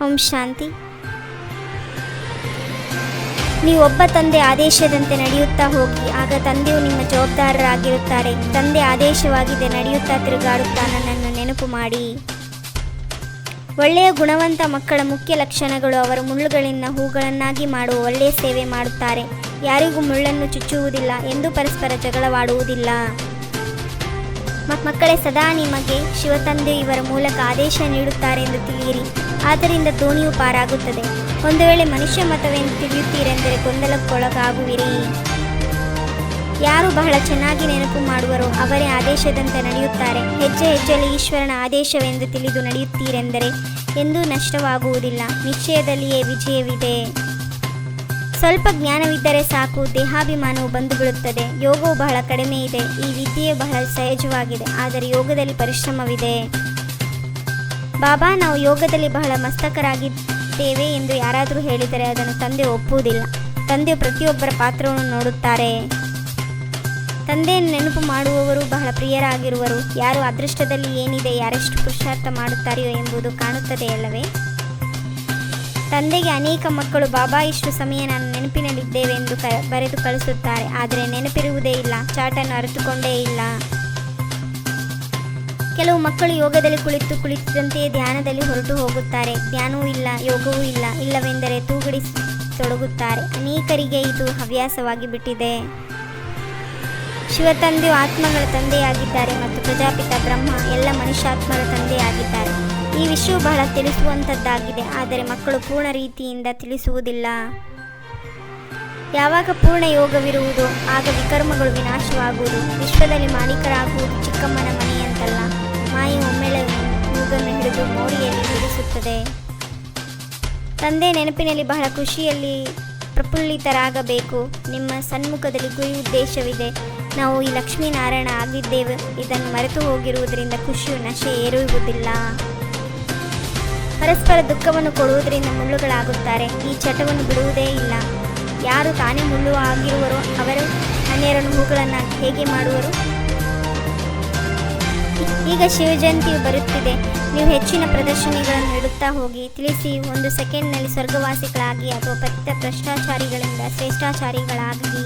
ಓಂ ಶಾಂತಿ. ನೀವು ಒಬ್ಬ ತಂದೆ ಆದೇಶದಂತೆ ನಡೆಯುತ್ತಾ ಹೋಗಿ, ಆಗ ತಂದೆಯು ನಿಮ್ಮ ಜವಾಬ್ದಾರರಾಗಿರುತ್ತಾರೆ. ತಂದೆ ಆದೇಶವಾಗಿದೆ, ನಡೆಯುತ್ತಾ ತಿರುಗಾಡುತ್ತಾ ನನ್ನನ್ನು ನೆನಪು ಮಾಡಿ. ಒಳ್ಳೆಯ ಗುಣವಂತ ಮಕ್ಕಳ ಮುಖ್ಯ ಲಕ್ಷಣಗಳು: ಅವರು ಮುಳ್ಳುಗಳಿಂದ ಹೂಗಳನ್ನಾಗಿ ಮಾಡುವ ಒಳ್ಳೆಯ ಸೇವೆ ಮಾಡುತ್ತಾರೆ, ಯಾರಿಗೂ ಮುಳ್ಳನ್ನು ಚುಚ್ಚುವುದಿಲ್ಲ, ಎಂದು ಪರಸ್ಪರ ಜಗಳವಾಡುವುದಿಲ್ಲ. ಮಕ್ಕಳೇ, ಸದಾ ನಿಮಗೆ ಶಿವತಂದೆ ಇವರ ಮೂಲಕ ಆದೇಶ ನೀಡುತ್ತಾರೆ ಎಂದು ತಿಳಿಯಿರಿ, ಆದ್ದರಿಂದ ದೋಣಿಯು ಪಾರಾಗುತ್ತದೆ. ಒಂದು ವೇಳೆ ಮನುಷ್ಯ ಮತವೆಂದು ತಿಳಿಯುತ್ತೀರೆಂದರೆ ಗೊಂದಲಕ್ಕೊಳಗಾಗುವಿರಿ. ಯಾರು ಬಹಳ ಚೆನ್ನಾಗಿ ನೆನಪು ಮಾಡುವರೋ ಅವರೇ ಆದೇಶದಂತೆ ನಡೆಯುತ್ತಾರೆ. ಹೆಜ್ಜೆ ಹೆಜ್ಜೆಯಲ್ಲಿ ಈಶ್ವರನ ಆದೇಶವೆಂದು ತಿಳಿದು ನಡೆಯುತ್ತೀರೆಂದರೆ ಎಂದೂ ನಷ್ಟವಾಗುವುದಿಲ್ಲ, ನಿಶ್ಚಯದಲ್ಲಿಯೇ ವಿಜಯವಿದೆ. ಸ್ವಲ್ಪ ಜ್ಞಾನವಿದ್ದರೆ ಸಾಕು, ದೇಹಾಭಿಮಾನವು ಬಂದು ಬಿಡುತ್ತದೆ. ಯೋಗವು ಬಹಳ ಕಡಿಮೆ ಇದೆ, ಈ ವಿದ್ಯೆಯು ಬಹಳ ಸಹಜವಾಗಿದೆ, ಆದರೆ ಯೋಗದಲ್ಲಿ ಪರಿಶ್ರಮವಿದೆ. ಬಾಬಾ, ನಾವು ಯೋಗದಲ್ಲಿ ಬಹಳ ಮಸ್ತಕರಾಗಿದ್ದೇವೆ ಎಂದು ಯಾರಾದರೂ ಹೇಳಿದರೆ ಅದನ್ನು ತಂದೆ ಒಪ್ಪುವುದಿಲ್ಲ. ತಂದೆಯು ಪ್ರತಿಯೊಬ್ಬರ ಪಾತ್ರವನ್ನು ನೋಡುತ್ತಾರೆ. ತಂದೆಯನ್ನು ನೆನಪು ಮಾಡುವವರು ಬಹಳ ಪ್ರಿಯರಾಗಿರುವರು. ಯಾರು ಅದೃಷ್ಟದಲ್ಲಿ ಏನಿದೆ, ಯಾರೆಷ್ಟು ಪುರುಷಾರ್ಥ ಮಾಡುತ್ತಾರೆಯೋ ಎಂಬುದು ಕಾಣುತ್ತದೆಯಲ್ಲವೇ? ತಂದೆಗೆ ಅನೇಕ ಮಕ್ಕಳು ಬಾಬಾ ಇಷ್ಟು ಸಮಯ ನಾನು ನೆನಪಿನಲ್ಲಿದ್ದೇವೆ ಎಂದು ಬರೆದು ಕಳಿಸುತ್ತಾರೆ, ಆದರೆ ನೆನಪಿರುವುದೇ ಇಲ್ಲ, ಚಾಟನ್ನು ಅರಿತುಕೊಂಡೇ ಇಲ್ಲ. ಕೆಲವು ಮಕ್ಕಳು ಯೋಗದಲ್ಲಿ ಕುಳಿತಂತೆಯೇ ಧ್ಯಾನದಲ್ಲಿ ಹೊರಟು ಹೋಗುತ್ತಾರೆ. ಧ್ಯಾನವೂ ಇಲ್ಲ, ಯೋಗವೂ ಇಲ್ಲ, ಇಲ್ಲವೆಂದರೆ ತೂಗಡಿಸತೊಡಗುತ್ತಾರೆ. ಅನೇಕರಿಗೆ ಇದು ಹವ್ಯಾಸವಾಗಿ ಬಿಟ್ಟಿದೆ. ಶಿವತಂದೆಯು ಆತ್ಮಗಳ ತಂದೆಯಾಗಿದ್ದಾರೆ ಮತ್ತು ಪ್ರಜಾಪಿತ ಬ್ರಹ್ಮ ಎಲ್ಲ ಮನುಷ್ಯಾತ್ಮರ ತಂದೆಯಾಗಿದ್ದಾರೆ. ಈ ವಿಷಯವು ಬಹಳ ತಿಳಿಸುವಂಥದ್ದಾಗಿದೆ, ಆದರೆ ಮಕ್ಕಳು ಪೂರ್ಣ ರೀತಿಯಿಂದ ತಿಳಿಸುವುದಿಲ್ಲ. ಯಾವಾಗ ಪೂರ್ಣ ಯೋಗವಿರುವುದೋ ಆಗ ವಿಕರ್ಮಗಳು ವಿನಾಶವಾಗುವುದು. ವಿಶ್ವದಲ್ಲಿ ಮಾಲೀಕರಾಗುವುದು ಚಿಕ್ಕಮ್ಮನ ಮನೆಯಂತಲ್ಲ. ಮಾಯೆ ಒಮ್ಮೆಲೆ ಮೂಗನ್ನು ಹಿಡಿದು ಮೋರಿಯಲ್ಲಿ ಬಿಡಿಸುತ್ತದೆ. ತಂದೆ ನೆನಪಿನಲ್ಲಿ ಬಹಳ ಖುಷಿಯಲ್ಲಿ ಪ್ರಫುಲ್ಲಿತರಾಗಬೇಕು. ನಿಮ್ಮ ಸನ್ಮುಖದಲ್ಲಿ ಗುರಿ ಉದ್ದೇಶವಿದೆ. ನಾವು ಈ ಲಕ್ಷ್ಮೀನಾರಾಯಣ ಆಗಿದ್ದೇವೆ, ಇದನ್ನು ಮರೆತು ಹೋಗಿರುವುದರಿಂದ ಖುಷಿಯು ನಶೆ ಏರುವುದಿಲ್ಲ. ಪರಸ್ಪರ ದುಃಖವನ್ನು ಕೊಡುವುದರಿಂದ ಮುಳ್ಳುಗಳಾಗುತ್ತಾರೆ. ಈ ಚಟವನ್ನು ಬಿಡುವುದೇ ಇಲ್ಲ. ಯಾರು ತಾನೇ ಮುಳ್ಳು ಆಗಿರುವರೋ ಅವರು ಅನ್ಯರನ್ನು ಹೂಗಳನ್ನು ಹೇಗೆ ಮಾಡುವರು? ಈಗ ಶಿವಜಯಂತಿಯು ಬರುತ್ತಿದೆ. ನೀವು ಹೆಚ್ಚಿನ ಪ್ರದರ್ಶನಗಳನ್ನು ಇಡುತ್ತಾ ಹೋಗಿ. ತಿಳಿಸಿ, 1 ಸೆಕೆಂಡ್ನಲ್ಲಿ ಸ್ವರ್ಗವಾಸಿಗಳಾಗಿ ಅಥವಾ ಪತಿತ ಭ್ರಷ್ಟಾಚಾರಿಗಳಿಂದ ಶ್ರೇಷ್ಠಾಚಾರಿಗಳಾಗಿ.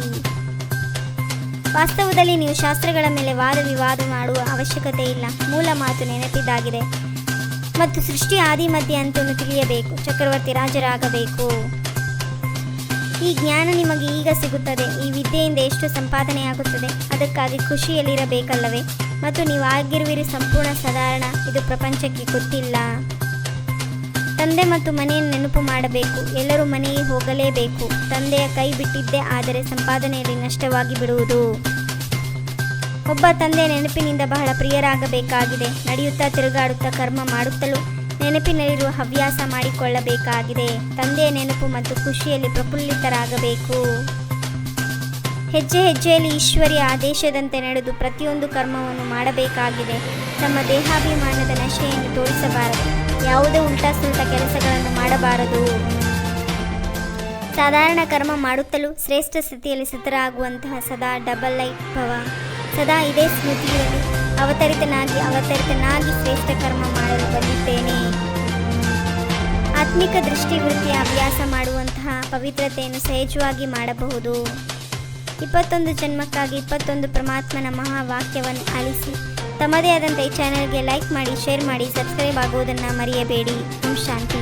ವಾಸ್ತವದಲ್ಲಿ ನೀವು ಶಾಸ್ತ್ರಗಳ ಮೇಲೆ ವಾದ ವಿವಾದ ಮಾಡುವ ಅವಶ್ಯಕತೆ ಇಲ್ಲ. ಮೂಲ ಮಾತು ನೆನಪಿದ್ದಾಗಿದೆ ಮತ್ತು ಸೃಷ್ಟಿ ಆದಿ ಮಧ್ಯ ಅಂತೂ ತಿಳಿಯಬೇಕು. ಚಕ್ರವರ್ತಿ ರಾಜರಾಗಬೇಕು. ಈ ಜ್ಞಾನ ನಿಮಗೆ ಈಗ ಸಿಗುತ್ತದೆ. ಈ ವಿದ್ಯೆಯಿಂದ ಎಷ್ಟು ಸಂಪಾದನೆಯಾಗುತ್ತದೆ, ಅದಕ್ಕಾಗಿ ಖುಷಿಯಲ್ಲಿರಬೇಕಲ್ಲವೇ? ಮತ್ತು ನೀವು ಆಗಿರುವಿರಿ ಸಂಪೂರ್ಣ ಸಾಧಾರಣ. ಇದು ಪ್ರಪಂಚಕ್ಕೆ ಗೊತ್ತಿಲ್ಲ. ತಂದೆ ಮತ್ತು ಮನೆಯನ್ನು ನೆನಪು ಮಾಡಬೇಕು. ಎಲ್ಲರೂ ಮನೆಗೆ ಹೋಗಲೇಬೇಕು. ತಂದೆಯ ಕೈ ಬಿಟ್ಟಿದ್ದೇ ಆದರೆ ಸಂಪಾದನೆಯಲ್ಲಿ ನಷ್ಟವಾಗಿ ಬಿಡುವುದು. ಒಬ್ಬ ತಂದೆಯ ನೆನಪಿನಿಂದ ಬಹಳ ಪ್ರಿಯರಾಗಬೇಕಾಗಿದೆ. ನಡೆಯುತ್ತಾ ತಿರುಗಾಡುತ್ತಾ ಕರ್ಮ ಮಾಡುತ್ತಲೂ ನೆನಪಿನಲ್ಲಿರುವ ಹವ್ಯಾಸ ಮಾಡಿಕೊಳ್ಳಬೇಕಾಗಿದೆ. ತಂದೆಯ ನೆನಪು ಮತ್ತು ಖುಷಿಯಲ್ಲಿ ಪ್ರಫುಲ್ಲಿತರಾಗಬೇಕು. ಹೆಜ್ಜೆ ಹೆಜ್ಜೆಯಲ್ಲಿ ಈಶ್ವರಿಯ ಆದೇಶದಂತೆ ನಡೆದು ಪ್ರತಿಯೊಂದು ಕರ್ಮವನ್ನು ಮಾಡಬೇಕಾಗಿದೆ. ತಮ್ಮ ದೇಹಾಭಿಮಾನದ ನಶೆಯನ್ನು ತೋರಿಸಬಾರದು. ಯಾವುದೇ ಉಲ್ಟಾ ಸುಲ್ಟಾ ಕೆಲಸಗಳನ್ನು ಮಾಡಬಾರದು. ಸಾಧಾರಣ ಕರ್ಮ ಮಾಡುತ್ತಲೂ ಶ್ರೇಷ್ಠ ಸ್ಥಿತಿಯಲ್ಲಿ ಸ್ಥಿತರಾಗುವಂತಹ ಸದಾ ಡಬಲ್ ಲೈಟ್ ಭವ. ಸದಾ ಇದೇ ಸ್ಮೃತಿಯಲ್ಲಿ ಅವತರಿತನಾಗಿ ಶ್ರೇಷ್ಠ ಕರ್ಮ ಮಾಡಲು ಬಂದಿದ್ದೇನೆ. ಆತ್ಮಿಕ ದೃಷ್ಟಿವೃತ್ತಿಯ ಅಭ್ಯಾಸ ಮಾಡುವಂತಹ ಪವಿತ್ರತೆಯನ್ನು ಸಹಜವಾಗಿ ಮಾಡಬಹುದು. 21 ಜನ್ಮಕ್ಕಾಗಿ 21 ಪರಮಾತ್ಮನ ಮಹಾವಾಕ್ಯವನ್ನು ಆಲಿಸಿ. ತಮ್ಮದೇ ಆದಂಥ ಈ ಚಾನೆಲ್ಗೆ ಲೈಕ್ ಮಾಡಿ, ಶೇರ್ ಮಾಡಿ, ಸಬ್ಸ್ಕ್ರೈಬ್ ಆಗುವುದನ್ನು ಮರೆಯಬೇಡಿ. ಓಂ ಶಾಂತಿ.